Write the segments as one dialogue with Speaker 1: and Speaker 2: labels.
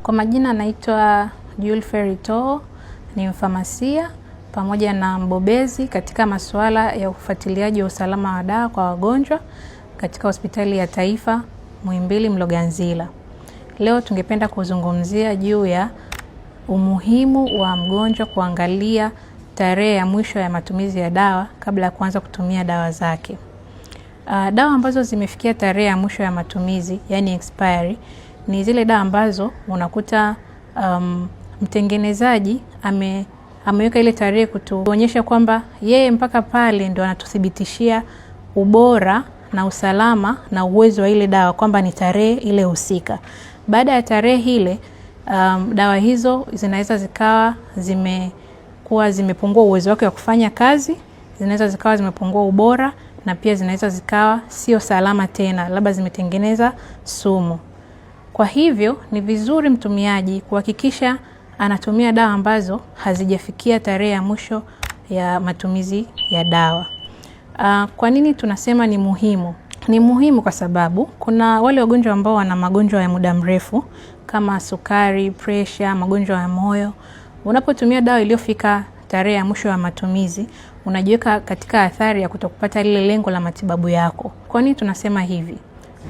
Speaker 1: Kwa majina naitwa Julferi Toho, ni mfamasia pamoja na mbobezi katika masuala ya ufuatiliaji wa usalama wa dawa kwa wagonjwa katika Hospitali ya Taifa Muhimbili Mloganzila. Leo tungependa kuzungumzia juu ya umuhimu wa mgonjwa kuangalia tarehe ya mwisho ya matumizi ya dawa kabla ya kuanza kutumia dawa zake. Dawa ambazo zimefikia tarehe ya mwisho ya matumizi, yani expiry, ni zile dawa ambazo unakuta mtengenezaji ameweka ile tarehe kutuonyesha kwamba yeye mpaka pale ndio anatuthibitishia ubora na usalama na uwezo wa ile dawa kwamba ni tarehe ile husika. Baada ya tarehe ile dawa hizo zinaweza zikawa zimepungua uwezo wake wa kufanya kazi, zinaweza zikawa zimepungua ubora, na pia zinaweza zikawa sio salama tena, labda zimetengeneza sumu. Kwa hivyo ni vizuri mtumiaji kuhakikisha anatumia dawa ambazo hazijafikia tarehe ya mwisho ya matumizi ya dawa. Kwa nini tunasema ni muhimu? Ni muhimu kwa sababu kuna wale wagonjwa ambao wana magonjwa ya muda mrefu kama sukari, pressure, magonjwa ya moyo. Unapotumia dawa iliyofika tarehe ya mwisho ya matumizi, unajiweka katika athari ya kutokupata lile lengo la matibabu yako. Kwa nini tunasema hivi?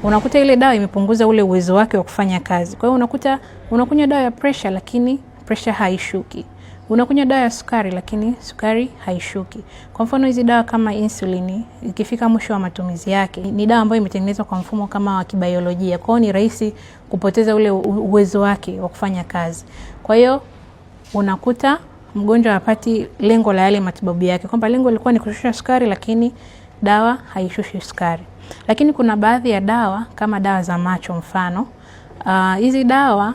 Speaker 1: Unakuta ile dawa imepunguza ule uwezo wake wa kufanya kazi. Kwa hiyo unakuta unakunywa dawa ya pressure lakini pressure haishuki. Unakunywa dawa ya sukari lakini sukari haishuki. Kwa mfano hizi dawa kama insulini ikifika mwisho wa matumizi yake, ni dawa ambayo imetengenezwa kwa mfumo kama wa kibiolojia. Kwa hiyo ni rahisi kupoteza ule uwezo wake wa kufanya kazi. Kwa hiyo unakuta mgonjwa hapati lengo la yale matibabu yake. Kwamba lengo lilikuwa ni kushusha sukari lakini dawa haishushi sukari. Lakini kuna baadhi ya dawa kama dawa za macho mfano. Hizi dawa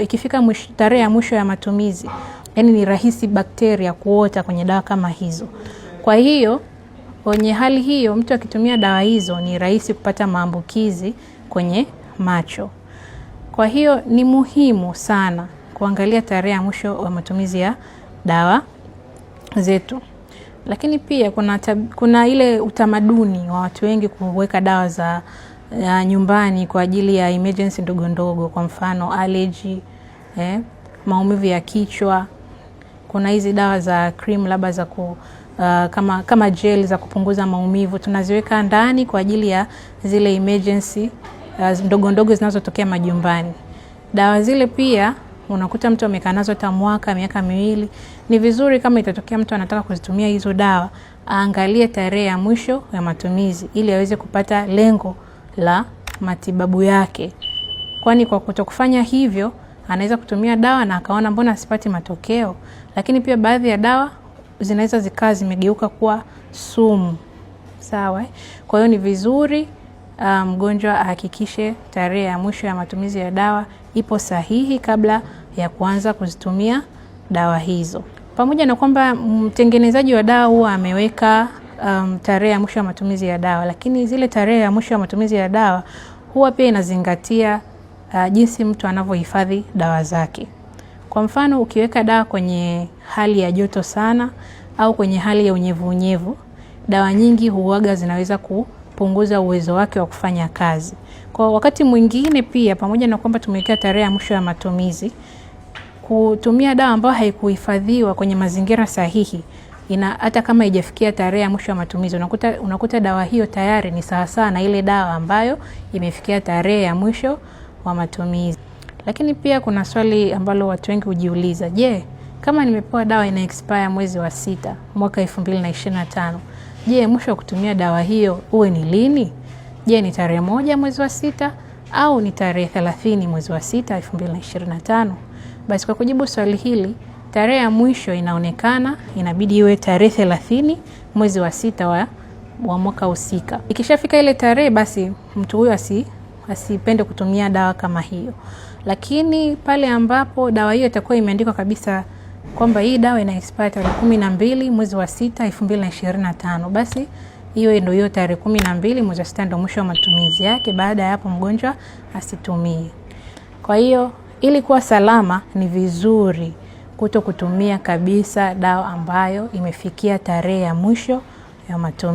Speaker 1: ikifika tarehe ya mwisho ya matumizi, yani ni rahisi bakteria kuota kwenye dawa kama hizo. Kwa hiyo kwenye hali hiyo mtu akitumia dawa hizo ni rahisi kupata maambukizi kwenye macho. Kwa hiyo ni muhimu sana kuangalia tarehe ya mwisho wa matumizi ya dawa zetu. Lakini pia kuna ile utamaduni wa watu wengi kuweka dawa za nyumbani kwa ajili ya emergency ndogo ndogo, kwa mfano allergy, maumivu ya kichwa. Kuna hizi dawa za cream labda za kama gel za kupunguza maumivu, tunaziweka ndani kwa ajili ya zile emergency ndogo ndogo zinazotokea majumbani. Dawa zile pia unakuta mtu amekaa nazo hata mwaka, miaka miwili. Ni vizuri kama itatokea mtu anataka kuzitumia hizo dawa, aangalie tarehe ya mwisho ya matumizi ili aweze kupata lengo la matibabu yake. Kwani kwa kutokufanya hivyo, anaweza kutumia dawa na akaona mbona sipati matokeo. Lakini pia baadhi ya dawa zinaweza zikawa zimegeuka kuwa sumu. Sawa? Kwa hiyo ni vizuri mgonjwa ahakikishe tarehe ya mwisho ya matumizi ya dawa ipo sahihi kabla ya kuanza kuzitumia dawa hizo. Pamoja na kwamba mtengenezaji wa dawa huwa ameweka tarehe ya mwisho ya matumizi ya dawa, lakini zile tarehe ya mwisho ya matumizi ya dawa huwa pia inazingatia jinsi mtu anavyohifadhi dawa zake. Kwa mfano ukiweka dawa kwenye hali ya joto sana au kwenye hali ya unyevu, dawa nyingi huaga zinaweza kupunguza uwezo wake wa kufanya kazi. Kwa wakati mwingine pia, pamoja na kwamba tumeweka tarehe ya mwisho ya matumizi, kutumia dawa ambayo haikuhifadhiwa kwenye mazingira sahihi, hata kama haijafikia tarehe ya mwisho ya matumizi, unakuta dawa hiyo tayari ni sawa na ile dawa ambayo imefikia tarehe ya mwisho wa matumizi. Lakini pia kuna swali ambalo watu wengi hujiuliza, je, kama nimepewa dawa ina expire mwezi wa 6 mwaka 2025, je, mwisho wa kutumia dawa hiyo uwe ni lini? Je, ni tarehe 1 mwezi wa 6 au ni tarehe 30 mwezi wa 6 2025? Basi kwa kujibu swali hili, tarehe ya mwisho inaonekana inabidi iwe tarehe 30 mwezi wa 6 wa mwaka husika. Ikishafika ile tarehe, basi mtu huyo asipende kutumia dawa kama hiyo. Lakini pale ambapo dawa hiyo itakuwa imeandikwa kabisa kwamba hii dawa ina expire tarehe 12 mwezi wa 6 2025, basi hiyo tarehe 12 mwezi wa 6 ndio mwisho wa matumizi yake. Baada ya hapo mgonjwa asitumie. Kwa hiyo ili kuwa salama ni vizuri kutokutumia kabisa dawa ambayo imefikia tarehe ya mwisho ya matumizi.